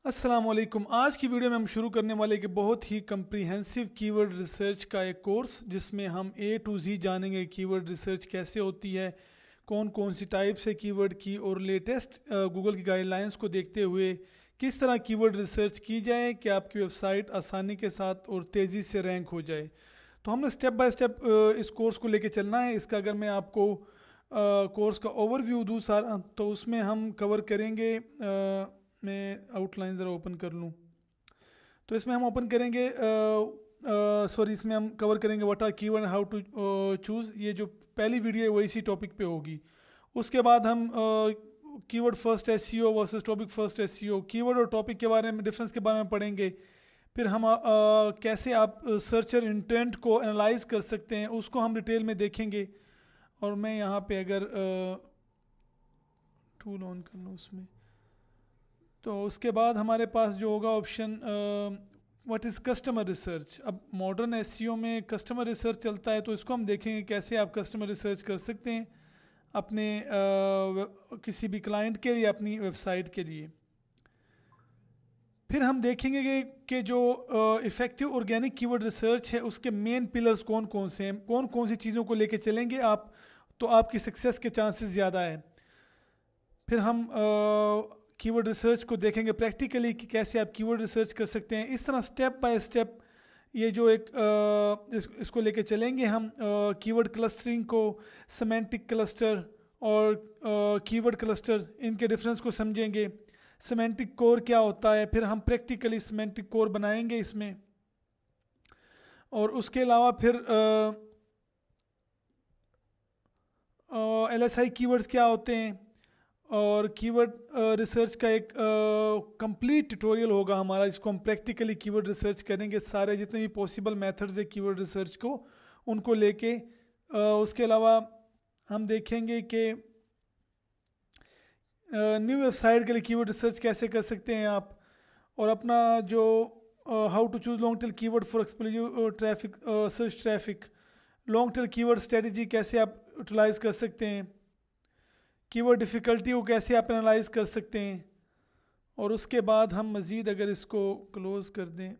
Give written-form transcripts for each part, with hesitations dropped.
अस्सलाम वालेकुम। आज की वीडियो में हम शुरू करने वाले एक बहुत ही कम्प्रीहेंसिव कीवर्ड रिसर्च का एक कोर्स, जिसमें हम ए टू जी जानेंगे कीवर्ड रिसर्च कैसे होती है, कौन कौन सी टाइप्स है कीवर्ड की, और लेटेस्ट गूगल की गाइडलाइंस को देखते हुए किस तरह कीवर्ड रिसर्च की जाए कि आपकी वेबसाइट आसानी के साथ और तेज़ी से रैंक हो जाए। तो हमने स्टेप बाय स्टेप इस कोर्स को लेके चलना है। इसका अगर मैं आपको कोर्स का ओवरव्यू दूँ सारा, तो उसमें हम कवर करेंगे। मैं आउटलाइन ज़रा ओपन कर लूँ, तो इसमें हम ओपन करेंगे इसमें हम कवर करेंगे what are keyword, how to choose. ये जो पहली वीडियो है वो इसी टॉपिक पे होगी। उसके बाद हम keyword first SEO versus topic first SEO, keyword और टॉपिक के बारे में, डिफरेंस के बारे में पढ़ेंगे। फिर हम कैसे आप सर्चर इंटेंट को एनालाइज कर सकते हैं, उसको हम डिटेल में देखेंगे। और मैं यहाँ पे अगर टूल ऑन कर लूँ उसमें, तो उसके बाद हमारे पास जो होगा option what is customer research. अब मॉडर्न एसईओ में कस्टमर रिसर्च चलता है, तो इसको हम देखेंगे कैसे आप कस्टमर रिसर्च कर सकते हैं अपने किसी भी क्लाइंट के लिए, अपनी वेबसाइट के लिए। फिर हम देखेंगे कि जो इफ़ेक्टिव ऑर्गेनिक कीवर्ड रिसर्च है उसके मेन पिलर्स कौन कौन से हैं, कौन कौन सी चीज़ों को लेके चलेंगे आप, तो आपकी सक्सेस के चांसेस ज़्यादा है। फिर हम कीवर्ड रिसर्च को देखेंगे प्रैक्टिकली कि कैसे आप कीवर्ड रिसर्च कर सकते हैं। इस तरह स्टेप बाय स्टेप ये जो एक इसको लेके चलेंगे हम। कीवर्ड क्लस्टरिंग को, सेमेंटिक क्लस्टर और कीवर्ड क्लस्टर, इनके डिफरेंस को समझेंगे। सेमेंटिक कोर क्या होता है, फिर हम प्रैक्टिकली सेमेंटिक कोर बनाएंगे इसमें। और उसके अलावा फिर LSI कीवर्ड्स क्या होते हैं, और कीवर्ड रिसर्च का एक कंप्लीट ट्यूटोरियल होगा हमारा, जिसको हम प्रैक्टिकली कीवर्ड रिसर्च करेंगे। सारे जितने भी पॉसिबल मेथड्स है कीवर्ड रिसर्च को, उनको लेके। उसके अलावा हम देखेंगे कि न्यू वेबसाइट के लिए कीवर्ड रिसर्च कैसे कर सकते हैं आप, और अपना जो how to choose long tail keyword for explosive traffic, search traffic, long tail keyword strategy कैसे आप यूटिलाइज कर सकते हैं, कीवर्ड डिफ़िकल्टी को कैसे आप एनालाइज कर सकते हैं। और उसके बाद हम मज़ीद अगर इसको क्लोज़ कर दें,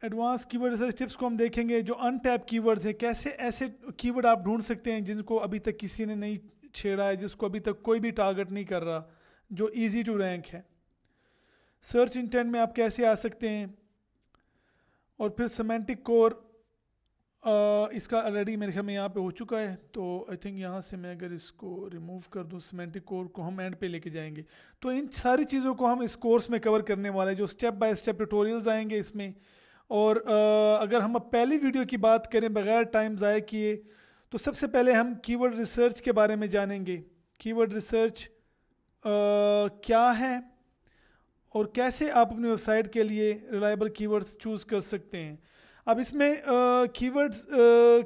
एडवांस कीवर्ड रिसर्च टिप्स को हम देखेंगे। जो अनटैप कीवर्ड्स हैं, कैसे ऐसे कीवर्ड आप ढूंढ सकते हैं जिनको अभी तक किसी ने नहीं छेड़ा है, जिसको अभी तक कोई भी टारगेट नहीं कर रहा, जो ईजी टू रैंक है। सर्च इंटेंट में आप कैसे आ सकते हैं। और फिर सेमेंटिक कोर, इसका ऑलरेडी मेरे ख्याल में यहाँ पे हो चुका है, तो आई थिंक यहाँ से मैं अगर इसको रिमूव कर दूँ, सेमेंटिक कोर को हम एंड पे लेके जाएंगे। तो इन सारी चीज़ों को हम इस कोर्स में कवर करने वाले हैं, जो स्टेप बाय स्टेप ट्यूटोरियल्स आएंगे इसमें। और अगर हम अब पहली वीडियो की बात करें बगैर टाइम ज़ाया किए, तो सबसे पहले हम कीवर्ड रिसर्च के बारे में जानेंगे। कीवर्ड रिसर्च क्या है और कैसे आप अपनी वेबसाइट के लिए रिलायबल कीवर्ड्स चूज़ कर सकते हैं। अब इसमें कीवर्ड्स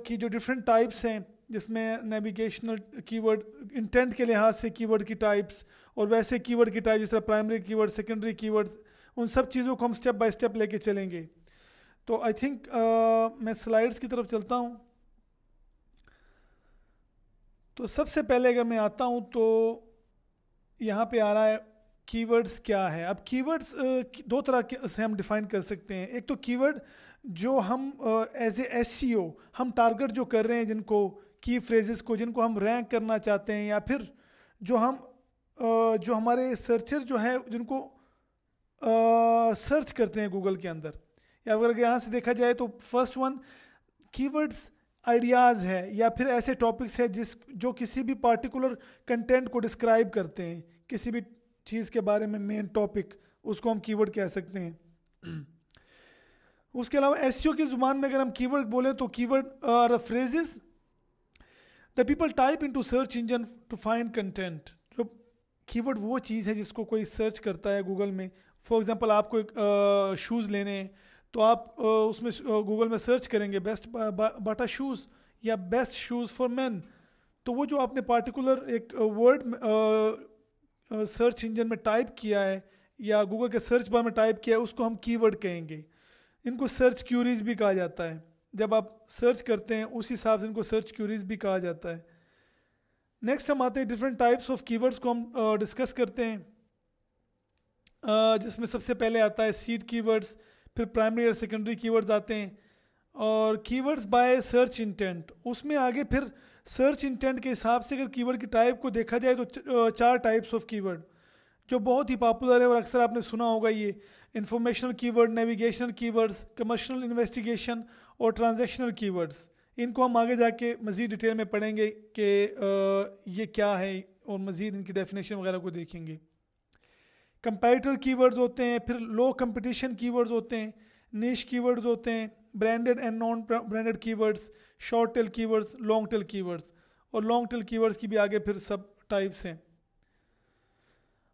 की जो डिफरेंट टाइप्स हैं, जिसमें नेविगेशनल कीवर्ड, इंटेंट के लिहाज से कीवर्ड की टाइप्स, और वैसे कीवर्ड की टाइप जिस तरह प्राइमरी कीवर्ड, सेकेंडरी कीवर्ड्स, उन सब चीज़ों को हम स्टेप बाय स्टेप लेके चलेंगे। तो आई थिंक मैं स्लाइड्स की तरफ चलता हूँ। तो सबसे पहले अगर मैं आता हूँ, तो यहाँ पे आ रहा है कीवर्ड्स क्या है। अब कीवर्ड्स दो तरह के से हम डिफाइन कर सकते हैं। एक तो कीवर्ड जो हम एज ए एसईओ हम टारगेट जो कर रहे हैं, जिनको की फ्रेजेस को, जिनको हम रैंक करना चाहते हैं, या फिर जो हम जो हमारे सर्चर जो है, जिनको सर्च करते हैं गूगल के अंदर। या अगर यहाँ से देखा जाए तो फर्स्ट वन कीवर्ड्स आइडियाज़ है, या फिर ऐसे टॉपिक्स है जो किसी भी पार्टिकुलर कंटेंट को डिस्क्राइब करते हैं, किसी भी चीज़ के बारे में मेन टॉपिक, उसको हम कीवर्ड कह सकते हैं। उसके अलावा एसईओ की ज़ुबान में अगर हम कीवर्ड बोलें, तो keyword are phrases the people type into search engine to find content. जो कीवर्ड वो चीज़ है जिसको कोई सर्च करता है गूगल में। फॉर एग्जांपल आपको एक शूज़ लेने हैं, तो आप उसमें गूगल में सर्च करेंगे बेस्ट बाटा शूज़ या बेस्ट शूज़ फॉर मेन। तो वो जो आपने पार्टिकुलर एक वर्ड सर्च इंजन में टाइप किया है, या गूगल के सर्च बार में टाइप किया है, उसको हम कीवर्ड कहेंगे। इनको सर्च क्यूरीज भी कहा जाता है। जब आप सर्च करते हैं उस हिसाब से इनको सर्च क्यूरीज भी कहा जाता है। नेक्स्ट हम आते हैं डिफरेंट टाइप्स ऑफ कीवर्ड्स को हम डिस्कस करते हैं, जिसमें सबसे पहले आता है सीड कीवर्ड्स, फिर प्राइमरी और सेकेंडरी कीवर्ड्स आते हैं, और कीवर्ड्स बाय सर्च इंटेंट। उसमें आगे फिर सर्च इंटेंट के हिसाब से अगर कीवर्ड की टाइप को देखा जाए तो 4 टाइप्स ऑफ कीवर्ड जो बहुत ही पॉपुलर है और अक्सर आपने सुना होगा, ये informational keyword, navigational keywords, commercial investigation और ट्रांजैक्शनल कीवर्ड्स। इनको हम आगे जाके मज़ीद डिटेल में पढ़ेंगे कि ये क्या है और मज़ीद इनकी डेफिनेशन वगैरह को देखेंगे। कंपैरेटर कीवर्ड्स होते हैं, फिर लो कंपटीशन कीवर्ड्स होते हैं, निश कीवर्ड्स होते हैं, branded and non branded keywords, short tail keywords, long tail keywords, और लॉन्ग टेल कीवर्ड्स की भी आगे फिर सब टाइप्स हैं।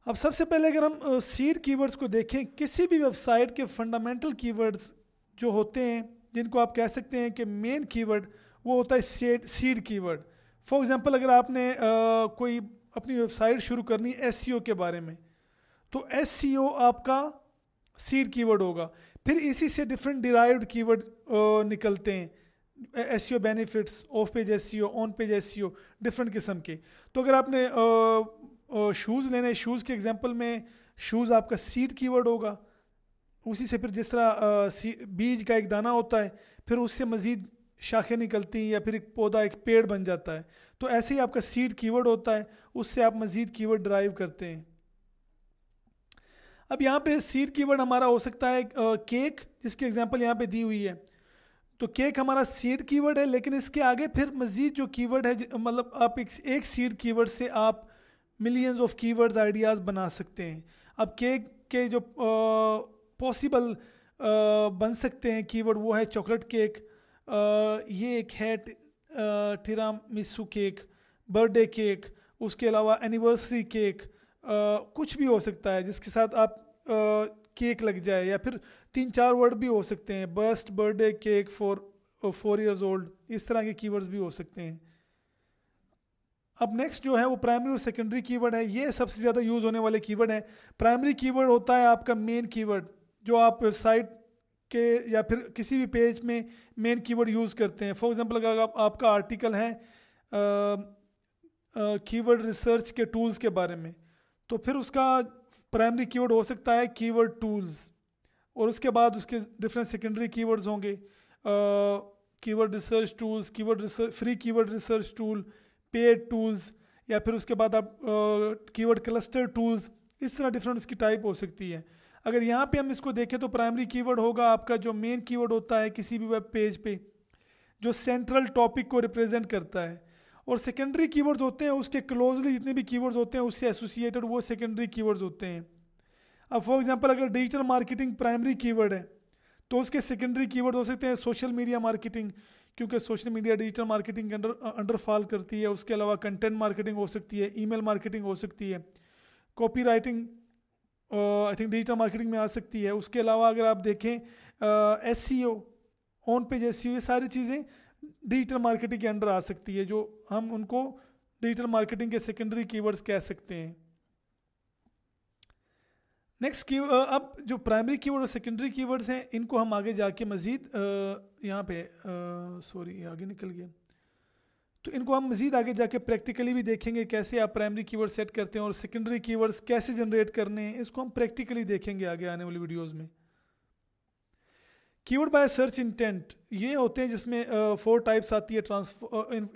अब सबसे पहले अगर हम सीड कीवर्ड्स को देखें, किसी भी वेबसाइट के फंडामेंटल कीवर्ड्स जो होते हैं, जिनको आप कह सकते हैं कि मेन कीवर्ड, वो होता है सीड कीवर्ड। फॉर एग्जांपल अगर आपने कोई अपनी वेबसाइट शुरू करनी एसईओ के बारे में, तो एसईओ आपका सीड कीवर्ड होगा। फिर इसी से डिफरेंट डिराइव्ड कीवर्ड निकलते हैं, SEO benefits, of page SEO, on page SEO, different किस्म के। तो अगर आपने शूज़ लेने, शूज़ के एग्जांपल में शूज़ आपका सीड कीवर्ड होगा। उसी से फिर जिस तरह बीज का एक दाना होता है, फिर उससे मज़ीद शाखें निकलती हैं या फिर एक पौधा, एक पेड़ बन जाता है, तो ऐसे ही आपका सीड कीवर्ड होता है, उससे आप मज़ीद कीवर्ड ड्राइव करते हैं। अब यहाँ पे सीड कीवर्ड हमारा हो सकता है केक, जिसकी एग्जांपल यहाँ पे दी हुई है। तो केक हमारा सीड कीवर्ड है, लेकिन इसके आगे फिर मज़ीद जो कीवर्ड है, मतलब आप एक सीड कीवर्ड से आप मिलियंस ऑफ कीवर्ड्स आइडियाज़ बना सकते हैं। अब केक के जो पॉसिबल बन सकते हैं कीवर्ड, वो है चॉकलेट केक, ये एक है तिरामिसू केक, बर्थडे केक, उसके अलावा एनिवर्सरी केक, कुछ भी हो सकता है जिसके साथ आप केक लग जाए, या फिर 3-4 वर्ड भी हो सकते हैं, burst, birthday cake for 4 years old, इस तरह के कीवर्ड्स भी हो सकते हैं। अब नेक्स्ट जो है वो प्राइमरी और सेकेंडरी कीवर्ड है। ये सबसे ज़्यादा यूज़ होने वाले कीवर्ड है। प्राइमरी कीवर्ड होता है आपका मेन कीवर्ड, जो आप वेबसाइट के या फिर किसी भी पेज में मेन कीवर्ड यूज़ करते हैं। फॉर एग्जांपल अगर आपका आर्टिकल है कीवर्ड रिसर्च के टूल्स के बारे में, तो फिर उसका प्राइमरी कीवर्ड हो सकता है कीवर्ड टूल्स, और उसके बाद उसके डिफरेंट सेकेंडरी कीवर्ड्स होंगे, keyword research tools, keyword research, free keyword research tool, paid tools, या फिर उसके बाद आप कीवर्ड क्लस्टर टूल्स, इस तरह डिफरेंट उसकी टाइप हो सकती है। अगर यहाँ पे हम इसको देखें तो प्राइमरी कीवर्ड होगा आपका जो मेन कीवर्ड होता है किसी भी वेब पेज पे, जो सेंट्रल टॉपिक को रिप्रेजेंट करता है, और सेकेंडरी कीवर्ड्स होते हैं उसके क्लोजली जितने भी कीवर्ड्स होते हैं उससे एसोसिएटेड, वो सेकेंडरी कीवर्ड्स होते हैं। अब फॉर एग्जांपल अगर डिजिटल मार्केटिंग प्राइमरी कीवर्ड है, तो उसके सेकेंडरी कीवर्ड हो सकते हैं सोशल मीडिया मार्केटिंग, क्योंकि सोशल मीडिया डिजिटल मार्केटिंग के अंडर फॉल करती है। उसके अलावा कंटेंट मार्केटिंग हो सकती है, ईमेल मार्केटिंग हो सकती है, copy writing I think digital marketing में आ सकती है। उसके अलावा अगर आप देखें एसईओ, ऑन पेज एसईओ, ये सारी चीज़ें डिजिटल मार्केटिंग के अंडर आ सकती है, जो हम उनको डिजिटल मार्केटिंग के सेकेंडरी कीवर्ड्स कह सकते हैं। नेक्स्ट अब जो प्राइमरी कीवर्ड और सेकेंडरी कीवर्ड्स हैं, इनको हम आगे जाके मज़ीद यहाँ पे सॉरी आगे निकल गया, तो इनको हम मज़ीद आगे जाके प्रैक्टिकली भी देखेंगे कैसे आप प्राइमरी कीवर्ड सेट करते हैं और सेकेंडरी कीवर्ड्स कैसे जनरेट करने हैं, इसको हम प्रैक्टिकली देखेंगे आगे आने वाली वीडियोस में। कीवर्ड बाय सर्च इंटेंट ये होते हैं जिसमें 4 टाइप्स आती है,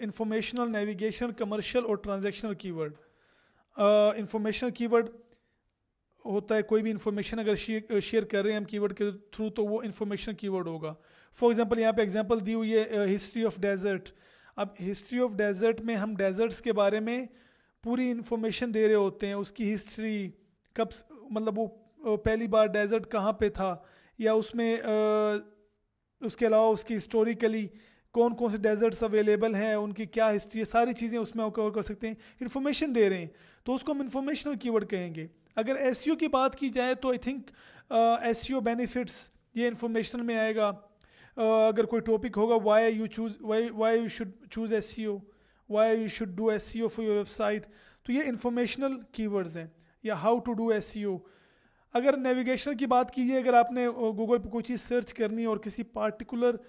इंफॉर्मेशनल, नेविगेशन, कमर्शियल और ट्रांजैक्शनल कीवर्ड। इंफॉर्मेशनल कीवर्ड होता है कोई भी इंफॉर्मेशन अगर शेयर कर रहे हैं हम कीवर्ड के थ्रू, तो वो इंफॉर्मेशन कीवर्ड होगा। फॉर एग्जांपल यहाँ पे एग्जांपल दी हुई है हिस्ट्री ऑफ डेजर्ट। अब हिस्ट्री ऑफ डेजर्ट में हम डेजर्ट्स के बारे में पूरी इंफॉर्मेशन दे रहे होते हैं, उसकी हिस्ट्री, कब मतलब वो पहली बार डेजर्ट कहाँ पे था, या उसमें उसके अलावा उसकी हिस्टोरिकली कौन कौन से डेजर्ट्स अवेलेबल हैं, उनकी क्या हिस्ट्री है, सारी चीज़ें उसमें आप कवर कर सकते हैं। इन्फॉर्मेशन दे रहे हैं तो उसको हम इंफॉर्मेशनल कीवर्ड कहेंगे। अगर एसईओ की बात की जाए तो आई थिंक एसईओ बेनिफिट्स ये इंफॉर्मेशनल में आएगा। अगर कोई टॉपिक होगा why you should choose SEO, why you should do SEO for your website, तो ये इंफॉर्मेशनल कीवर्ड्स हैं। या हाउ टू डू एसईओ। अगर नेविगेशन की बात कीजिए, अगर आपने गूगल पे कोई चीज़ सर्च करनी है और किसी पार्टिकुलर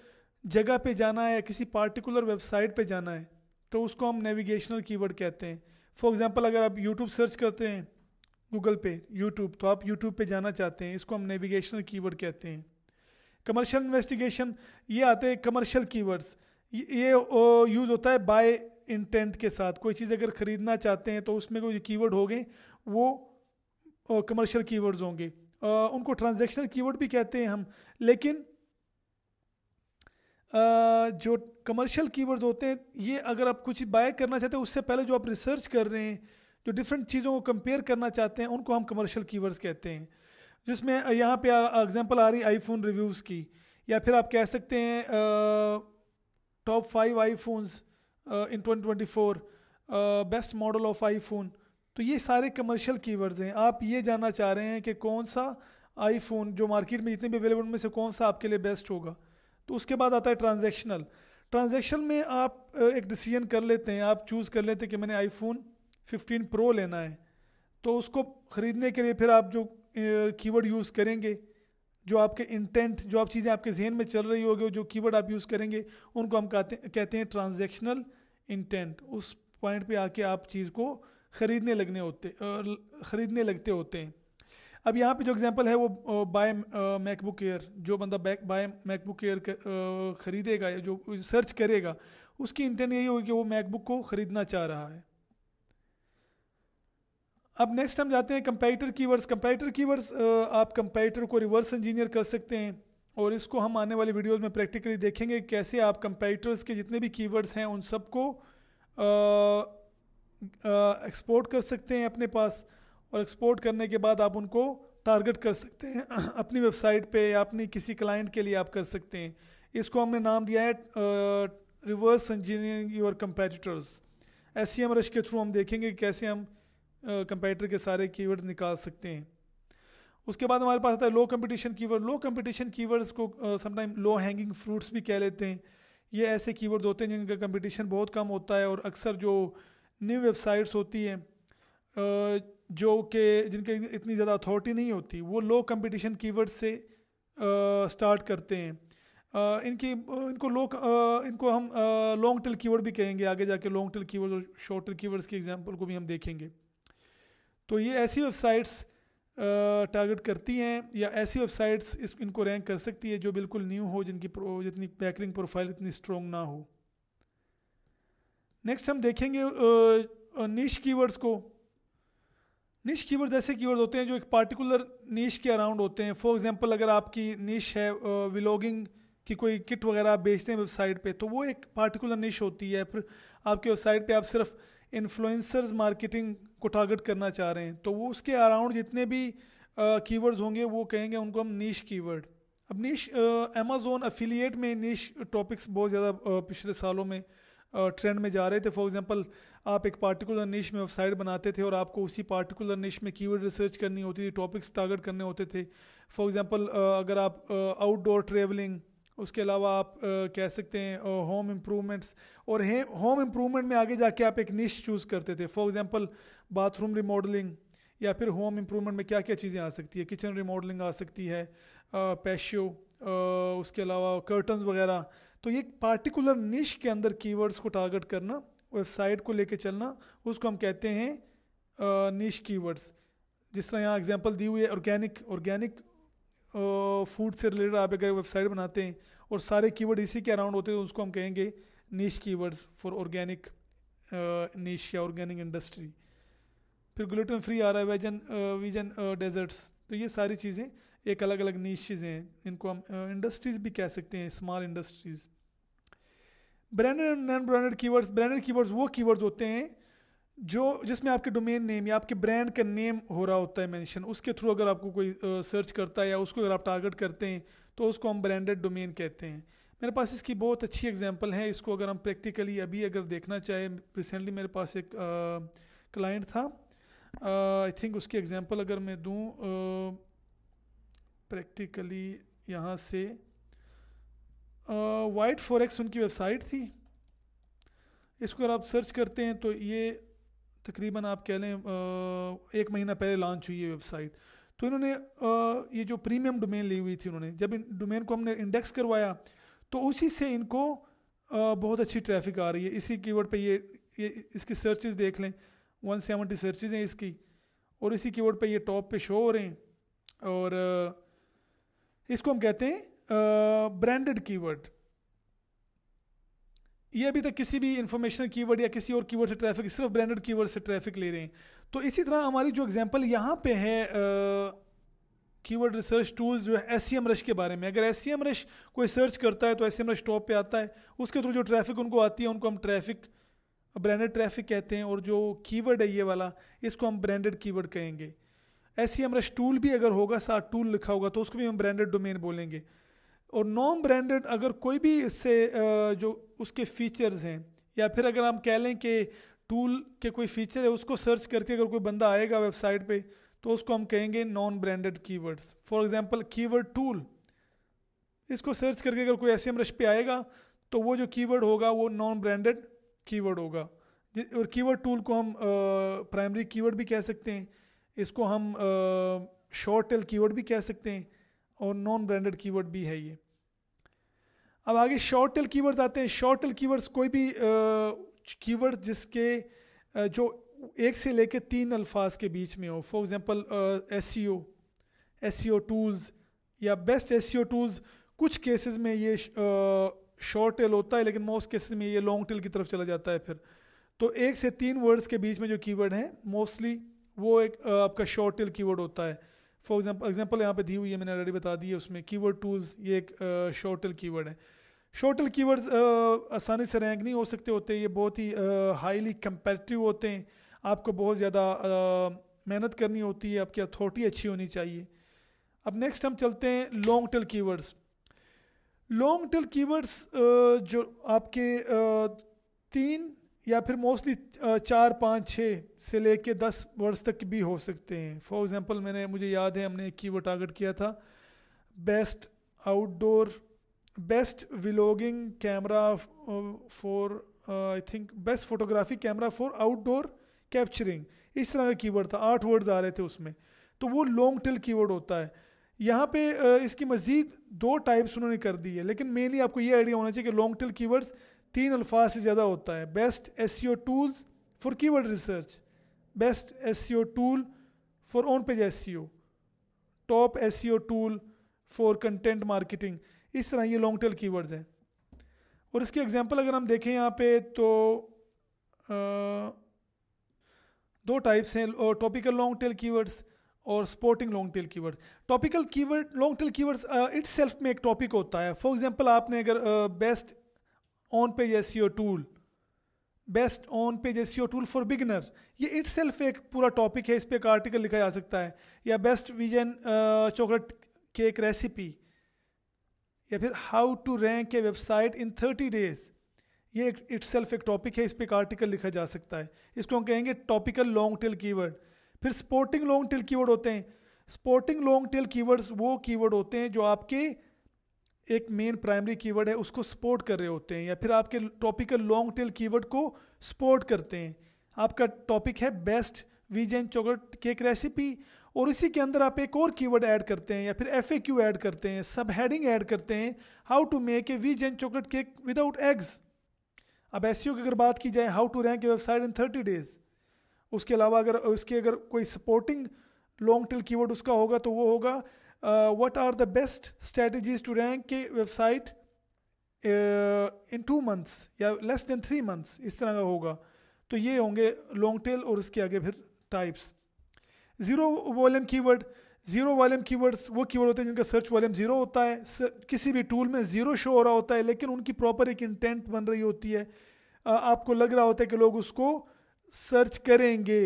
जगह पे जाना है या किसी पार्टिकुलर वेबसाइट पे जाना है, तो उसको हम नेविगेशनल कीवर्ड कहते हैं। फॉर एग्जांपल अगर आप यूट्यूब सर्च करते हैं गूगल पे यूट्यूब, तो आप यूट्यूब पे जाना चाहते हैं, इसको हम नेविगेशनल कीवर्ड कहते हैं। कमर्शियल इन्वेस्टिगेशन, ये आते हैं कमर्शियल कीवर्ड्स, ये यूज़ होता है बाय इंटेंट के साथ। कोई चीज़ अगर ख़रीदना चाहते हैं तो उसमें कोई कीवर्ड होंगे वो कमर्शियल कीवर्ड्स होंगे। उनको ट्रांजैक्शनल कीवर्ड भी कहते हैं हम, लेकिन जो कमर्शियल कीवर्ड्स होते हैं ये अगर आप कुछ बाय करना चाहते हैं उससे पहले जो आप रिसर्च कर रहे हैं, जो डिफरेंट चीज़ों को कंपेयर करना चाहते हैं, उनको हम कमर्शियल कीवर्ड्स कहते हैं। जिसमें यहाँ पे एग्जांपल आ रही आईफोन रिव्यूज़ की, या फिर आप कह सकते हैं top 5 iPhones in 2024, best model of iPhone. तो ये सारे कमर्शियल कीवर्ड्स हैं। आप ये जानना चाह रहे हैं कि कौन सा आईफोन जो मार्केट में जितने भी अवेलेबल में से कौन सा आपके लिए बेस्ट होगा। तो उसके बाद आता है ट्रांजैक्शनल। ट्रांजैक्शनल में आप एक डिसीजन कर लेते हैं, आप चूज़ कर लेते हैं कि मैंने आईफोन 15 प्रो लेना है, तो उसको ख़रीदने के लिए फिर आप जो कीवर्ड यूज़ करेंगे, जो आपके इंटेंट, जो आप चीज़ें आपके जहन में चल रही होगी, जो कीवर्ड आप यूज़ करेंगे उनको हम कहते हैं ट्रांजैक्शनल इंटेंट। उस पॉइंट पे आके आप चीज़ को ख़रीदने लगते होते हैं। अब यहाँ पे जो एग्जांपल है वो बाय मैकबुक एयर, जो बंदा बाय मैकबुक एयर ख़रीदेगा या जो सर्च करेगा उसकी इंटेंट यही होगी कि वो मैकबुक को ख़रीदना चाह रहा है। अब नेक्स्ट हम जाते हैं कंपैरेटर कीवर्ड्स। कंपैरेटर कीवर्ड्स आप कंपैरेटर को रिवर्स इंजीनियर कर सकते हैं, और इसको हम आने वाली वीडियोस में प्रैक्टिकली देखेंगे कैसे आप कंपैरेटर्स के जितने भी कीवर्ड्स हैं उन सबको एक्सपोर्ट कर सकते हैं अपने पास, और एक्सपोर्ट करने के बाद आप उनको टारगेट कर सकते हैं अपनी वेबसाइट पे या अपनी किसी क्लाइंट के लिए आप कर सकते हैं। इसको हमने नाम दिया है reverse engineering your comparators. SEM rush के थ्रू हम देखेंगे कैसे हम कंपैरेटर के सारे कीवर्ड्स निकाल सकते हैं। उसके बाद हमारे पास आता है लो कंपटीशन कीवर्ड। लो कंपटीशन कीवर्ड्स को समटाइम लो हैंगिंग फ्रूट्स भी कह लेते हैं। ये ऐसे कीवर्ड होते हैं जिनका कंपटीशन बहुत कम होता है, और अक्सर जो न्यू वेबसाइट्स होती हैं जो कि जिनके इतनी ज़्यादा अथॉरिटी नहीं होती, वो लो कंपटीशन कीवर्ड से स्टार्ट करते हैं। इनको हम लॉन्ग टेल कीवर्ड भी कहेंगे आगे जाके। लॉन्ग टेल कीवर्ड और शॉर्ट टेल कीवर्ड्स के एग्जांपल को भी हम देखेंगे। तो ये ऐसी वेबसाइट्स टारगेट करती हैं, या ऐसी वेबसाइट्स इनको रैंक कर सकती है जो बिल्कुल न्यू हो, जितनी बैकलिंक प्रोफाइल इतनी स्ट्रॉन्ग ना हो। नेक्स्ट हम देखेंगे नीश कीवर्ड्स को। नीश कीवर्ड्स ऐसे कीवर्ड होते हैं जो एक पार्टिकुलर नीश के अराउंड होते हैं। फॉर एग्जांपल अगर आपकी नीश है व्लॉगिंग की, कोई किट वगैरह आप बेचते हैं वेबसाइट पे, तो वो एक पार्टिकुलर नीश होती है। फिर आपकी वेबसाइट पे आप सिर्फ इन्फ्लुएंसर्स मार्केटिंग को टारगेट करना चाह रहे हैं, तो वो उसके अराउंड जितने भी कीवर्ड्स होंगे वो कहेंगे उनको हम नीश कीवर्ड। अब नीश अमेज़ॉन एफिलिएट में नीश टॉपिक्स बहुत ज़्यादा पिछले सालों में ट्रेंड में जा रहे थे। फॉर एग्जांपल आप एक पार्टिकुलर निश में वेबसाइट बनाते थे और आपको उसी पार्टिकुलर निश में कीवर्ड रिसर्च करनी होती थी, टॉपिक्स टारगेट करने होते थे। फॉर एग्जांपल अगर आप आउटडोर ट्रैवलिंग, उसके अलावा आप कह सकते हैं होम इम्प्रूवमेंट्स, और होम इम्प्रूवमेंट में आगे जाके आप एक निश चूज़ करते थे। फॉर एग्जांपल बाथरूम रिमॉडलिंग, या फिर होम इम्प्रूवमेंट में क्या क्या चीज़ें आ सकती है, किचन रिमॉडलिंग आ सकती है, पैशियो, उसके अलावा कर्टन्स वगैरह। तो ये पार्टिकुलर निश के अंदर कीवर्ड्स को टारगेट करना, वेबसाइट को लेके चलना, उसको हम कहते हैं निश कीवर्ड्स। जिस तरह यहाँ एग्जांपल दी हुई है ऑर्गेनिक फूड से रिलेटेड आप अगर वेबसाइट बनाते हैं और सारे कीवर्ड इसी के अराउंड होते हैं, तो उसको हम कहेंगे निश कीवर्ड्स फॉर ऑर्गेनिक निश या ऑर्गेनिक इंडस्ट्री। फिर ग्लूटेन फ्री आ रहा है, वीजन डेजर्ट्स। तो ये सारी चीज़ें एक अलग अलग नीशेज़ हैं, इनको हम इंडस्ट्रीज़ भी कह सकते हैं, small industries. Branded and non branded keywords. Branded keywords वो कीवर्ड्स होते हैं जिसमें आपके डोमेन नेम या आपके ब्रांड का नेम हो रहा होता है मेंशन। उसके थ्रू अगर आपको कोई सर्च करता है या उसको अगर आप टारगेट करते हैं तो उसको हम ब्रांडेड डोमेन कहते हैं। मेरे पास इसकी बहुत अच्छी एग्जांपल है। इसको अगर हम प्रैक्टिकली अभी अगर देखना चाहें, रिसेंटली मेरे पास एक क्लाइंट था, आई थिंक उसकी एग्जांपल अगर मैं दूँ प्रैक्टिकली यहाँ से, वाइट फॉरेक्स उनकी वेबसाइट थी। इसको अगर आप सर्च करते हैं तो ये तकरीबन आप कह लें 1 महीना पहले लॉन्च हुई है वेबसाइट। तो इन्होंने ये जो प्रीमियम डोमेन ली हुई थी, उन्होंने जब इन डोमेन को हमने इंडेक्स करवाया तो उसी से इनको बहुत अच्छी ट्रैफिक आ रही है इसी कीवर्ड पे। ये इसकी सर्चेस देख लें, 170 सर्चेज हैं इसकी, और इसी कीवर्ड पे ये टॉप पे शो हो रहे हैं। और इसको हम कहते हैं ब्रांडेड कीवर्ड। ये अभी तक किसी भी इंफॉर्मेशनल कीवर्ड या किसी और कीवर्ड से ट्रैफिक, सिर्फ ब्रांडेड कीवर्ड से ट्रैफिक ले रहे हैं। तो इसी तरह हमारी जो एग्जांपल यहाँ पे है कीवर्ड रिसर्च टूल्स जो है SEMrush के बारे में, अगर SEMrush कोई सर्च करता है तो SEMrush टॉप पे आता है, उसके थ्रू जो ट्रैफिक उनको आती है उनको हम ट्रैफिक, ब्रांडेड ट्रैफिक कहते हैं। और जो कीवर्ड है ये वाला, इसको हम ब्रांडेड कीवर्ड कहेंगे। SEMrush टूल भी अगर होगा, साथ टूल लिखा होगा, तो उसको भी हम ब्रांडेड डोमेन बोलेंगे। और नॉन ब्रांडेड अगर कोई भी इससे जो उसके फीचर्स हैं, या फिर अगर हम कह लें कि टूल के कोई फीचर है उसको सर्च करके अगर कोई बंदा आएगा वेबसाइट पे, तो उसको हम कहेंगे non branded keywords. For example keyword tool, इसको सर्च करके अगर कोई SEMrush पे आएगा तो वो जो कीवर्ड होगा वो नॉन ब्रांडेड कीवर्ड होगा। और कीवर्ड टूल को हम प्राइमरी कीवर्ड भी कह सकते हैं, इसको हम शॉर्ट टेल कीवर्ड भी कह सकते हैं, और नॉन ब्रांडेड कीवर्ड भी है ये। अब आगे शॉर्ट टेल कीवर्ड्स आते हैं। शॉर्ट टेल कीवर्ड्स कोई भी कीवर्ड जिसके जो 1 से लेके 3 अल्फाज के बीच में हो। फॉर एग्जांपल SEO टूल्स या बेस्ट SEO टूल्स, कुछ केसेस में ये शॉर्ट टेल होता है, लेकिन मोस्ट केसेस में ये लॉन्ग टेल की तरफ चला जाता है। फिर तो 1 से 3 वर्ड्स के बीच में जो कीवर्ड हैं मोस्टली वो एक आपका शॉर्ट टेल कीवर्ड होता है। फॉर एग्जांपल यहाँ पे दी हुई है, मैंने ऑलरेडी बता दी है उसमें। कीवर्ड टूल्स ये एक शॉर्ट टेल कीवर्ड है। शॉर्ट टेल कीवर्ड्स आसानी से रैंक नहीं हो सकते होते, ये बहुत ही हाईली कंपेटिटिव होते हैं। आपको बहुत ज़्यादा मेहनत करनी होती है, आपकी अथॉरिटी अच्छी होनी चाहिए। अब नेक्स्ट हम चलते हैं long tail keywords. Long tail keywords जो आपके 3 या फिर मोस्टली 4, 5, 6 से लेके 10 वर्ड्स तक भी हो सकते हैं। फॉर एग्जांपल मुझे याद है हमने एक कीवर्ड टारगेट किया था, best outdoor, best vlogging camera for, I think best photography camera for outdoor capturing, इस तरह का कीवर्ड था। 8 वर्ड्स आ रहे थे उसमें, तो वो लॉन्ग टेल कीवर्ड होता है। यहाँ पे इसकी मज़ीद 2 टाइप्स उन्होंने कर दी है, लेकिन मेनली आपको ये आइडिया होना चाहिए कि लॉन्ग टेल कीवर्ड्स 3 अल्फाज से ज़्यादा होता है। Best SEO tools for keyword research, best SEO tool for on page SEO, top SEO tool for content marketing, इस तरह ये लॉन्ग टेल कीवर्ड्स हैं। और इसके एग्जांपल अगर हम देखें यहाँ पे तो 2 टाइप्स हैं, टॉपिकल लॉन्ग टेल कीवर्ड्स और sporting long tail keyword. Topical keyword long tail keywords itself में एक टॉपिक होता है। फॉर एग्जांपल आपने अगर best on page SEO tool, best on page SEO tool for beginner, ये इटसेल्फ एक पूरा टॉपिक है, इस पे एक आर्टिकल लिखा जा सकता है। या best vegan chocolate cake recipe, या फिर how to rank a website in 30 days, ये इटसेल्फ एक टॉपिक है, इस पे एक आर्टिकल लिखा जा सकता है। इसको हम कहेंगे टॉपिकल लॉन्ग टेल कीवर्ड। फिर स्पोर्टिंग लॉन्ग टेल कीवर्ड होते हैं। स्पोर्टिंग लॉन्ग टेल कीवर्ड्स वो कीवर्ड होते हैं जो आपके एक मेन प्राइमरी कीवर्ड है उसको सपोर्ट कर रहे होते हैं, या फिर आपके टॉपिकल लॉन्ग टेल कीवर्ड को सपोर्ट करते हैं। आपका टॉपिक है best vegan chocolate cake recipe, और इसी के अंदर आप एक और कीवर्ड ऐड करते हैं, या फिर FAQ ऐड करते हैं, सब हेडिंग ऐड करते हैं, how to make a vegan chocolate cake without eggs. अब SEO की अगर बात की जाए, how to rank a website in 30 days. उसके अलावा अगर कोई सपोर्टिंग लॉन्ग टेल कीवर्ड उसका होगा तो वो होगा what are the best strategies to rank a website in 2 months या लेस देन 3 months, इस तरह का होगा। तो ये होंगे लॉन्ग टेल, और इसके आगे फिर types. 0 volume keyword. 0 volume keywords वो कीवर्ड होते हैं जिनका सर्च वॉल्यूम 0 होता है, किसी भी टूल में 0 शो हो रहा होता है, लेकिन उनकी प्रॉपर एक इंटेंट बन रही होती है। आपको लग रहा होता है कि लोग उसको सर्च करेंगे,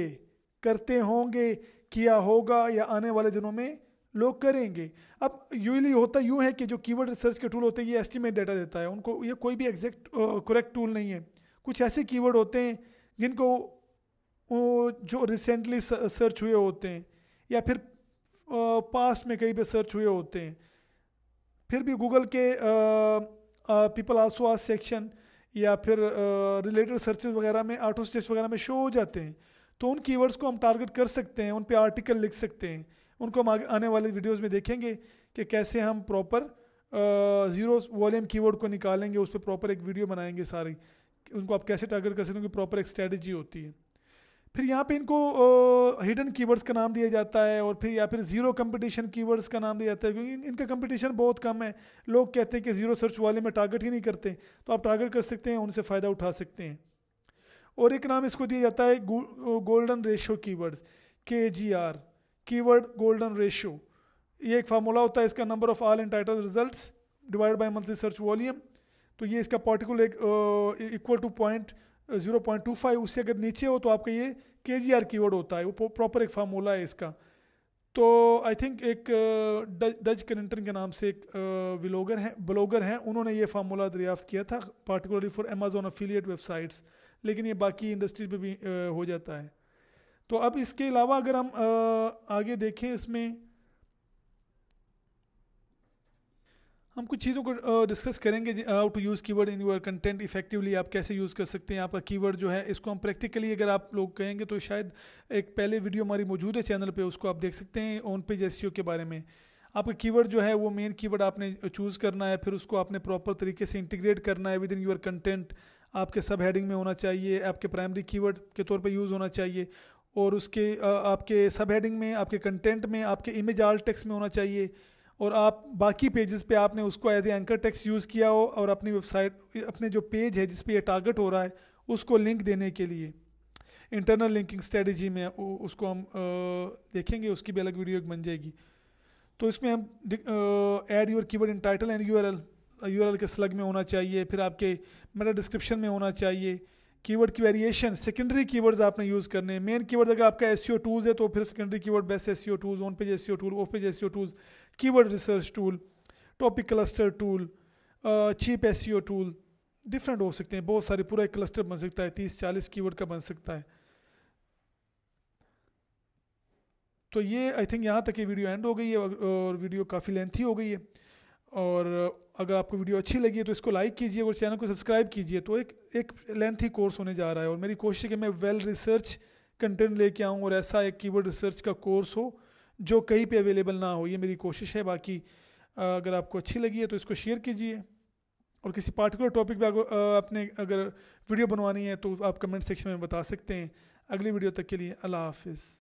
करते होंगे, किया होगा, या आने वाले दिनों में लोग करेंगे। अब यूजली होता यूँ है कि जो कीवर्ड रिसर्च के टूल होते हैं ये एस्टिमेट डाटा देता है उनको, ये कोई भी एग्जैक्ट करेक्ट टूल नहीं है। कुछ ऐसे कीवर्ड होते हैं जिनको जो रिसेंटली सर्च हुए होते हैं, या फिर पास्ट में कहीं पे सर्च हुए होते हैं, फिर भी गूगल के पीपल आल्सो आस्क सेक्शन या फिर रिलेटेड सर्चेस वगैरह में, ऑटो स्टेट्स वगैरह में शो हो जाते हैं। तो उन कीवर्ड्स को हम टारगेट कर सकते हैं, उन पे आर्टिकल लिख सकते हैं। उनको हम आने वाले वीडियोस में देखेंगे कि कैसे हम प्रॉपर ज़ीरो वॉल्यूम कीवर्ड को निकालेंगे, उस पर प्रॉपर एक वीडियो बनाएंगे सारी, उनको आप कैसे टारगेट कर सकते हैं, उनकी प्रॉपर एक स्ट्रेटजी होती है। फिर यहाँ पे इनको हिडन कीवर्ड्स का नाम दिया जाता है, और फिर या फिर ज़ीरो कंपटीशन कीवर्ड्स का नाम दिया जाता है, क्योंकि इनका कंपटीशन बहुत कम है। लोग कहते हैं कि ज़ीरो सर्च वाले में टारगेट ही नहीं करते, तो आप टारगेट कर सकते हैं, उनसे फ़ायदा उठा सकते हैं। और एक नाम इसको दिया जाता है golden ratio keywords, KGR, keyword golden ratio. ये एक फार्मूला होता है इसका, number of all entitled results divide by monthly search volume. तो ये इसका पार्टिकुलर इक्वल टू 0.25, उससे अगर नीचे हो तो आपका ये KGR कीवर्ड होता है। वो प्रॉपर एक फार्मूला है इसका। तो आई थिंक एक डच करेंटन के नाम से एक ब्लॉगर हैं, उन्होंने ये फार्मूला दरियाफ्त किया था particularly for Amazon affiliate websites, लेकिन ये बाकी इंडस्ट्री पे भी हो जाता है। तो अब इसके अलावा अगर हम आगे देखें, इसमें हम कुछ चीज़ों को डिस्कस करेंगे, how to use keyword in your content effectively. आप कैसे यूज़ कर सकते हैं आपका कीवर्ड जो है, इसको हम प्रैक्टिकली अगर आप लोग कहेंगे तो शायद एक पहले वीडियो हमारी मौजूद है चैनल पे, उसको आप देख सकते हैं ऑन पेज एसईओ के बारे में। आपका कीवर्ड जो है वो मेन कीवर्ड आपने चूज़ करना है, फिर उसको आपने प्रॉपर तरीके से इंटीग्रेट करना है विद इन यूर कंटेंट। आपके सब हेडिंग में होना चाहिए, आपके प्राइमरी कीवर्ड के तौर पर यूज़ होना चाहिए, और उसके आपके सब हेडिंग में, आपके कंटेंट में, आपके इमेज आल्ट टेक्स्ट में होना चाहिए, और आप बाकी पेजेस पे आपने उसको as a anchor text use किया हो, और अपनी वेबसाइट, अपने जो पेज है जिस पे ये टारगेट हो रहा है उसको लिंक देने के लिए इंटरनल लिंकिंग स्ट्रेटजी में उसको हम देखेंगे, उसकी भी अलग वीडियो बन जाएगी। तो इसमें हम add your keyword in title and URL के स्लग में होना चाहिए, फिर आपके मेटा डिस्क्रिप्शन में होना चाहिए। कीवर्ड की वेरिएशन, सेकेंडरी कीवर्ड्स आपने यूज़ करने हैं। मेन कीवर्ड अगर आपका एसईओ टूल्स है तो फिर secondary keyword best SEO tools, on page SEO tool, off page SEO tools, keyword research tool, topic cluster tool, cheap SEO tool, different हो सकते हैं, बहुत सारे, पूरा एक क्लस्टर बन सकता है, 30-40 कीवर्ड का बन सकता है। तो ये आई थिंक यहाँ तक ये वीडियो एंड हो गई है, और वीडियो काफ़ी लेंथी हो गई है। और अगर आपको वीडियो अच्छी लगी है तो इसको लाइक कीजिए और चैनल को सब्सक्राइब कीजिए। तो एक लेंथी कोर्स होने जा रहा है, और मेरी कोशिश है कि मैं वेल रिसर्च कंटेंट लेके आऊँ, और ऐसा एक कीवर्ड रिसर्च का कोर्स हो जो कहीं पे अवेलेबल ना हो, ये मेरी कोशिश है। बाकी अगर आपको अच्छी लगी है तो इसको शेयर कीजिए, और किसी पार्टिकुलर टॉपिक पे आपने अगर वीडियो बनवानी है तो आप कमेंट सेक्शन में बता सकते हैं। अगली वीडियो तक के लिए अल्लाह हाफिज़।